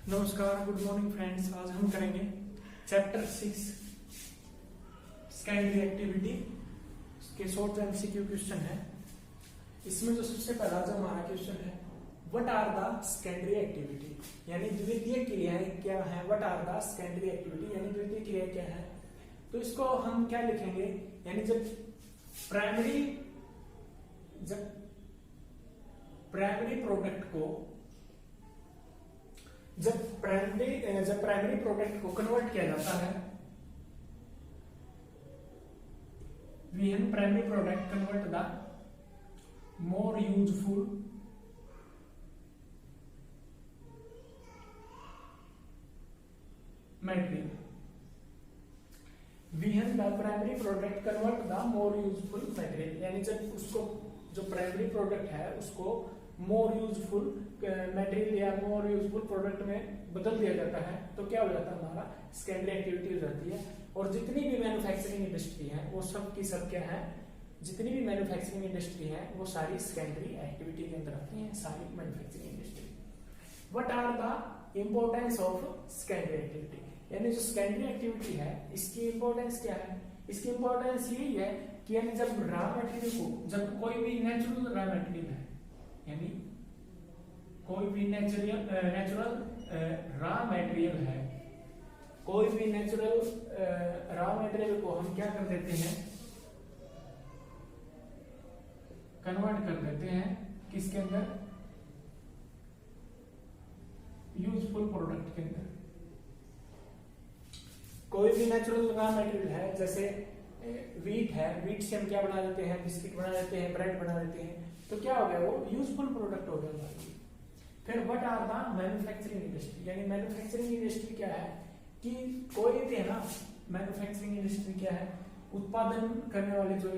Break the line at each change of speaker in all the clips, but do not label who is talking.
नमस्कार, good morning friends. आज हम करेंगे चैप्टर 6 सेकेंडरी एक्टिविटी के शॉर्ट एमसीक्यू क्वेश्चन है। इसमें जो सबसे पहला जो हमारा क्वेश्चन है, what are the secondary activity, यानी द्वितीय क्रियाएं क्या है। What are the secondary activity यानी द्वितीय क्रियाएं क्या है। तो इसको हम क्या लिखेंगे, यानी जब प्राइमरी प्रोडक्ट को जब प्राइमरी प्रोडक्ट को कन्वर्ट किया जाता है, we have primary product convert the more useful material. We have the primary product convert the more useful material, यानी जब उसको जो प्राइमरी प्रोडक्ट है उसको मोर यूजफुल मटेरियल या मोर यूजफुल प्रोडक्ट में बदल दिया जाता है, तो क्या हो जाता है, हमारा सेकेंडरी एक्टिविटी हो जाती है। और जितनी भी मैन्युफैक्चरिंग इंडस्ट्री है वो सब की सब क्या है, जितनी भी मैन्युफैक्चरिंग इंडस्ट्री है वो सारी सेकेंडरी एक्टिविटी के अंदर आती है, सारी manufacturing industry. What are the importance of secondary activity, यानी जो सेकेंडरी एक्टिविटी है इसकी इंपॉर्टेंस क्या है। इसकी इंपॉर्टेंस यही है कि यानी जब रॉ मटेरियल को, जब कोई भी नेचुरल रॉ मटेरियल है, यानी कोई भी नेचुरल रॉ मटेरियल है, कोई भी नेचुरल रॉ मटेरियल को हम क्या कर देते हैं, कन्वर्ट कर देते हैं किसके अंदर, यूजफुल प्रोडक्ट के अंदर। कोई भी नेचुरल रॉ मटेरियल है, जैसे वीट है, वीट से हम क्या बना देते हैं, बिस्किट बना देते हैं, ब्रेड बना देते हैं, तो क्या हो गया, वो यूजफुल प्रोडक्ट हो गया। फिर what are the manufacturing industry, यानी मैन्युफैक्चरिंग इंडस्ट्री क्या है कि कोई भी है ना, मैन्युफैक्चरिंग इंडस्ट्री क्या है, उत्पादन करने वाली जो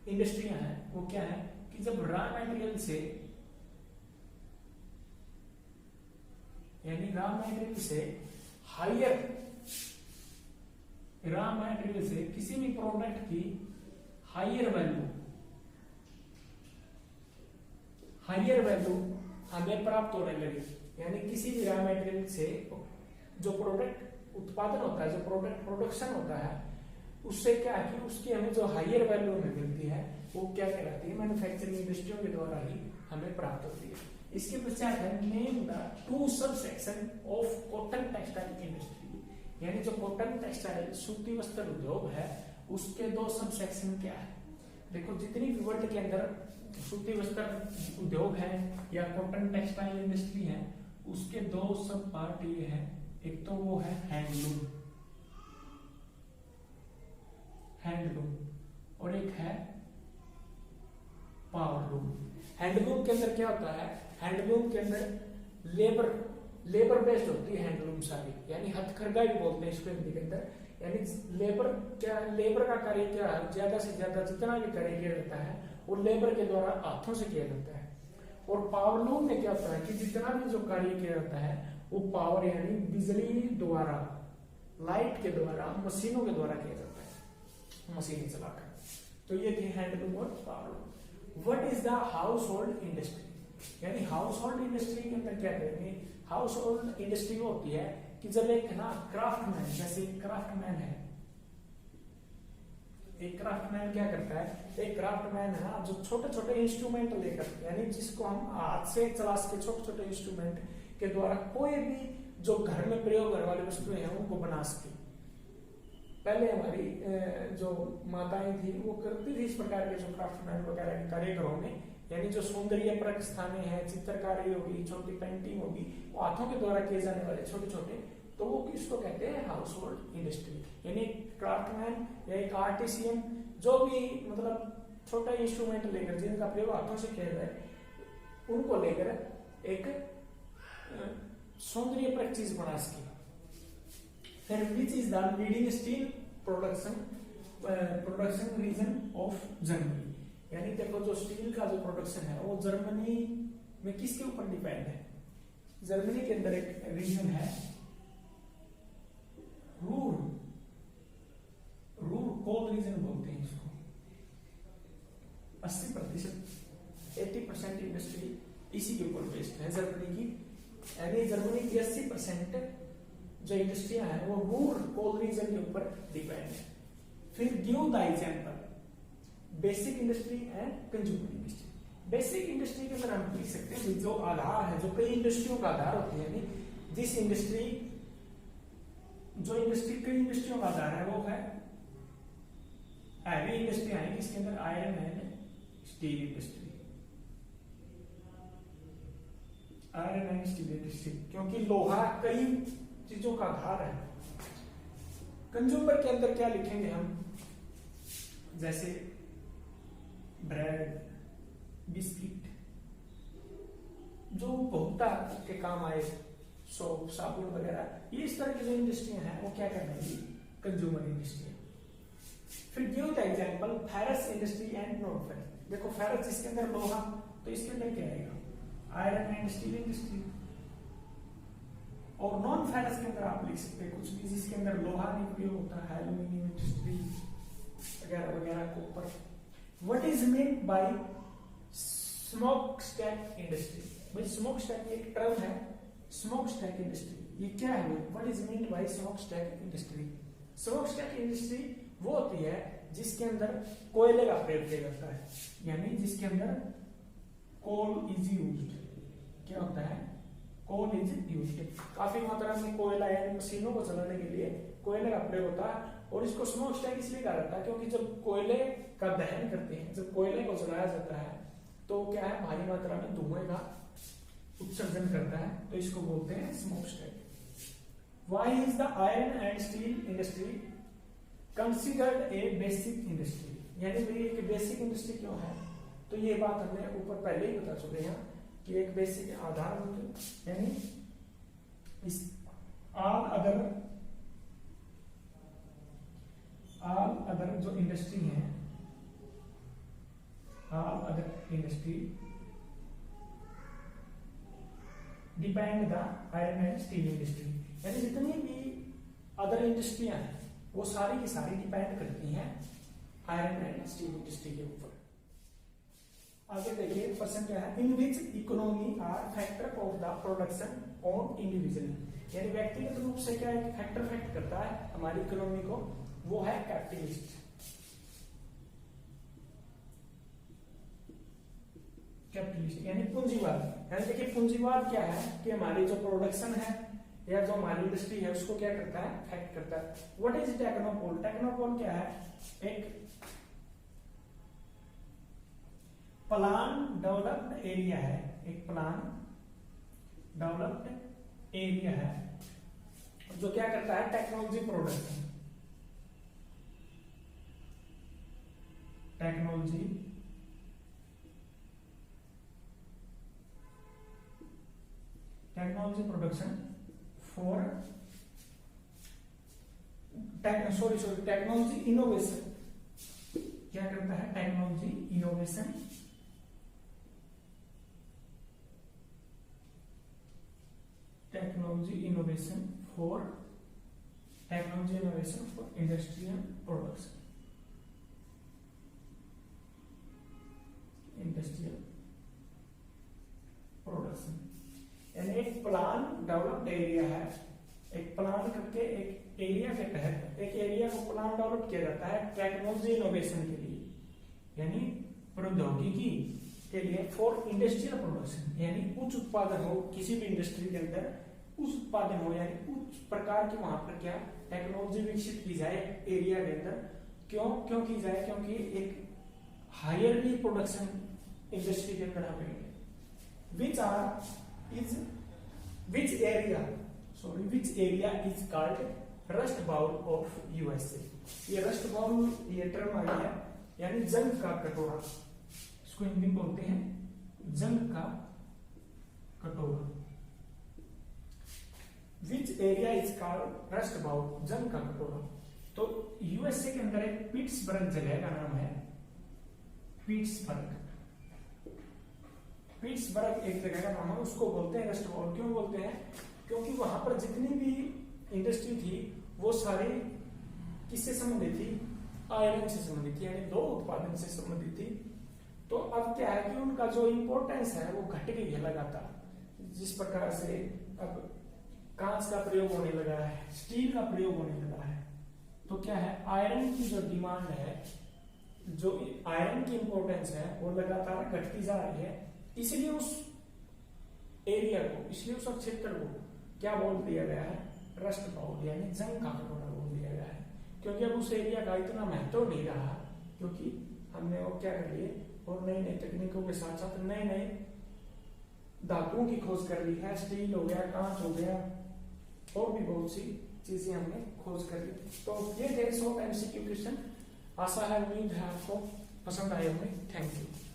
इंडस्ट्रियां हैं वो क्या है कि जब रॉ मटेरियल से, यानी रॉ मटेरियल से हायर, रॉ मटेरियल से किसी भी प्रोडक्ट की हायर वैल्यू हमें प्राप्त होने लगी, यानी किसी भी रॉ मटेरियल से जो प्रोडक्ट उत्पादन होता है, जो प्रोडक्ट प्रोडक्शन होता है, उससे क्या है कि उसकी हमें जो हायर वैल्यू हमें मिलती है वो क्या कहलाती है, मैन्युफैक्चरिंग इंडस्ट्रियों के द्वारा ही हमें प्राप्त होती है। इसके पश्चात है name the two sub section of cotton textile industry, यानी जो कॉटन टेक्सटाइल सूती वस्त्र उद्योग है उसके दो सब सेक्शन क्या है। देखो, जितनी भी वर्ल्ड के अंदर सूती वस्त्र उद्योग है या कॉटन टेक्सटाइल इंडस्ट्री है, उसके दो सब पार्ट ये है, एक तो वो है हैंडलूम और एक है पावरलूम। हैंडलूम के अंदर क्या होता है, हैंडलूम के अंदर लेबर बेस्ड होती है हैंडलूम सारी, यानी हथकरघा भी बोलते हैं इसको हिंदी के अंदर, यानी लेबर का कार्य क्या है, ज्यादा से ज्यादा जितना भी कार्य किया जाता है वो लेबर के द्वारा हाथों से किया जाता है। और पावरलूम में क्या होता है कि जितना भी जो कार्य किया जाता है वो पावर यानी बिजली द्वारा, लाइट के द्वारा, मशीनों के द्वारा किया जाता है, मशीनें चलाकर। तो ये थे हैंडलूम और powerloom. What is the house hold industry, यानी हाउस होल्ड इंडस्ट्री के अंदर क्या करेंगे, हाउस होल्ड इंडस्ट्री वो होती है कि जब एक ना क्राफ्टमैन, जैसे क्राफ्टमैन है, एक क्राफ्टमैन क्या करता है, एक क्राफ्टमैन है ना जो छोटे छोटे इंस्ट्रूमेंट लेकर, यानी जिसको हम हाथ से चला सके, छोटे छोटे इंस्ट्रूमेंट के द्वारा कोई भी जो घर में प्रयोग करने वाली वस्तुएं हैं उनको बना सके। पहले हमारी जो माताएं थी वो करती थी इस प्रकार के जो क्राफ्टमैन वगैरह के कार्यक्रमों में, यानी जो सौंदर्य प्रस्थानें हैं, चित्रकारी होगी, छोटी पेंटिंग होगी, वो हाथों के द्वारा किए जाने वाले छोटे छोटे, तो वो किसको कहते हैं, हाउस होल्ड इंडस्ट्री। यानी क्राफ्टमैन या एक आर्टिसियन जो भी मतलब छोटा इंस्ट्रूमेंट लेकर जिनका प्रयोग हाथों से किया जाए, उनको लेकर एक सौंदर्य चीज बना सके। फिर which is the leading steel production region of Germany, यानी देखो जो स्टील का जो प्रोडक्शन है वो जर्मनी में किसके ऊपर डिपेंड है। जर्मनी के अंदर एक रीजन है कोल रीजन बोलते हैं इसको। 80% इंडस्ट्री इसी के ऊपर बेस्ड है जर्मनी की। यानी जर्मनी की 80% जो इंडस्ट्रियां हैं वो रूर कोल रीजन के ऊपर डिपेंड है। फिर give the example basic industry and consumer industry. Basic industry के अंदर हम लिख सकते हैं जो आधार है, जो कई इंडस्ट्रियों का आधार होती है, यानी जिस इंडस्ट्री जो इंडस्ट्री कई इंडस्ट्रियों का आधार है वो है हैवी इंडस्ट्री आएंगी, इसके अंदर iron and steel industry, iron and steel industry, क्योंकि लोहा कई चीजों का आधार है। कंज्यूमर के अंदर क्या लिखेंगे हम, जैसे ब्रेड, बिस्किट, जो उपभोक्ता के काम आए, सोप, साबुन वगैरह, ये इस तरह की जो इंडस्ट्रियां हैं वो क्या करने कंज्यूमर इंडस्ट्री। फिर give the example ferrous industry and non ferrous. देखो फेरस जिसके अंदर लोहा, तो इसके अंदर क्या आएगा, आयरन एंड स्टील इंडस्ट्री। और नॉन फेरस के अंदर आप लिख सकते हैं कुछ भी जिसके अंदर लोहा नहीं प्रयोग होता है, एल्यूमिनियम इंडस्ट्री वगैरह वगैरह, copper. What is mean by smoke stack industry. भाई स्मोक स्टैक एक टर्म है, स्मोक स्टैक इंडस्ट्री ये क्या है, what is mean by smoke stack industry. Smoke stack industry वो होती है जिसके अंदर कोयले का प्रयोग किया जाता है, यानी जिसके अंदर कोल इज यूज्ड। क्या होता है, कोल इज यूज्ड। काफी मात्रा में कोयला यानी मशीनों को चलाने के लिए कोयले का प्रयोग होता है। और इसको स्मोक स्टैक इसलिए कहा जाता है क्योंकि जब कोयले का दहन करते हैं, जब कोयले को जलाया जाता है तो क्या है, भारी मात्रा में धुएं का उत्सर्जन करता है, तो इसको बोलते हैं smoke stack. Why is the iron and steel industry considered a basic industry. यानी भाई एक बेसिक इंडस्ट्री क्यों है, तो ये बात हमने ऊपर पहले ही बता चुके हैं कि एक बेसिक आधारभूत, यानी इस ऑल अदर जो इंडस्ट्री है, all other industry depend the iron and steel industry. यानी जितनी भी अदर इंडस्ट्रियां हैं वो सारी की सारी डिपेंड करती हैं आयरन एंड स्टील इंडस्ट्री के ऊपर। आगे देखिए प्रश्न क्या है, in which economy are factor of the production on individual. यानी व्यक्तिगत रूप से क्या एक फैक्टर फैक्ट करता है हमारी इकोनॉमी को, वो है कैपिटलिस्ट। कैपिटलिस्ट यानी पूंजीवाद। यानी देखिए पूंजीवाद क्या है कि हमारी जो प्रोडक्शन है या जो हमारी इंडस्ट्री है उसको क्या करता है, फैक्ट करता है। What is टेक्नोपोल। टेक्नोपोल क्या है, एक प्लान डेवलप्ड एरिया है, एक प्लान डेवलप्ड एरिया है जो क्या करता है, technology production, technology production for technology innovation. क्या करता है, technology innovation, technology innovation for industrial production, industrial production. यानी एक प्लान डेवलप्ड एरिया है, एक प्लान करके एक एरिया के तहत एक एरिया को प्लान डेवलप किया जाता है टेक्नोलॉजी इनोवेशन के लिए, यानी प्रौद्योगिकी के लिए, फॉर इंडस्ट्रियल प्रोडक्शन। यानी उच्च उत्पादन हो किसी भी इंडस्ट्री के अंदर, उच्च उत्पादन हो यानी उच्च प्रकार की वहां पर क्या टेक्नोलॉजी विकसित की जाए एरिया के अंदर। क्यों की जाए, क्योंकि एक हायरली प्रोडक्शन इंडस्ट्री के अंदर हमें which area is called rust bowl of USA. ये रस्ट बाउल ये टर्म आई है, यानी जंग का कटोरा, इसको हिंदी में बोलते हैं जंग का कटोरा। Which area is called rust bowl, जंग का कटोरा। तो यूएसए के अंदर एक पिट्सबर्ग जगह का नाम है पिट्सबर्ग। पिट्सबर्ग एक जगह का नाम है, उसको बोलते हैं रस्ट बाउल। क्यों बोलते हैं, क्योंकि वहां पर जितनी भी इंडस्ट्री थी वो सारी किससे संबंधित थी, आयरन से संबंधित थी, यानी दो उत्पादन से संबंधित थी। तो अब क्या है कि उनका जो इंपॉर्टेंस है वो घट गई है लगातार, जिस प्रकार से अब कांच का प्रयोग होने लगा है, स्टील का प्रयोग होने लगा है, तो क्या है, आयरन की जो डिमांड है, जो आयरन की इंपॉर्टेंस है वो लगातार घटती जा रही है। इसलिए उस एरिया को, इसलिए उस क्षेत्र को क्या बोल दिया गया है, रस्ट बाउल यानी जंग का कटोरा बोल दिया गया है। क्योंकि अब उस एरिया का इतना महत्व नहीं रहा, क्योंकि हमने वो क्या कर लिए, और नई नई तकनीकों के साथ साथ नए नए धातुओं की खोज कर ली है, स्टील हो गया, कांच हो गया, और भी बहुत सी चीजें हमने खोज कर ली। तो ये थे शॉर्ट एमसीक्यू क्वेश्चन। आशा है, उम्मीद है आपको पसंद आए होंगे। Thank you.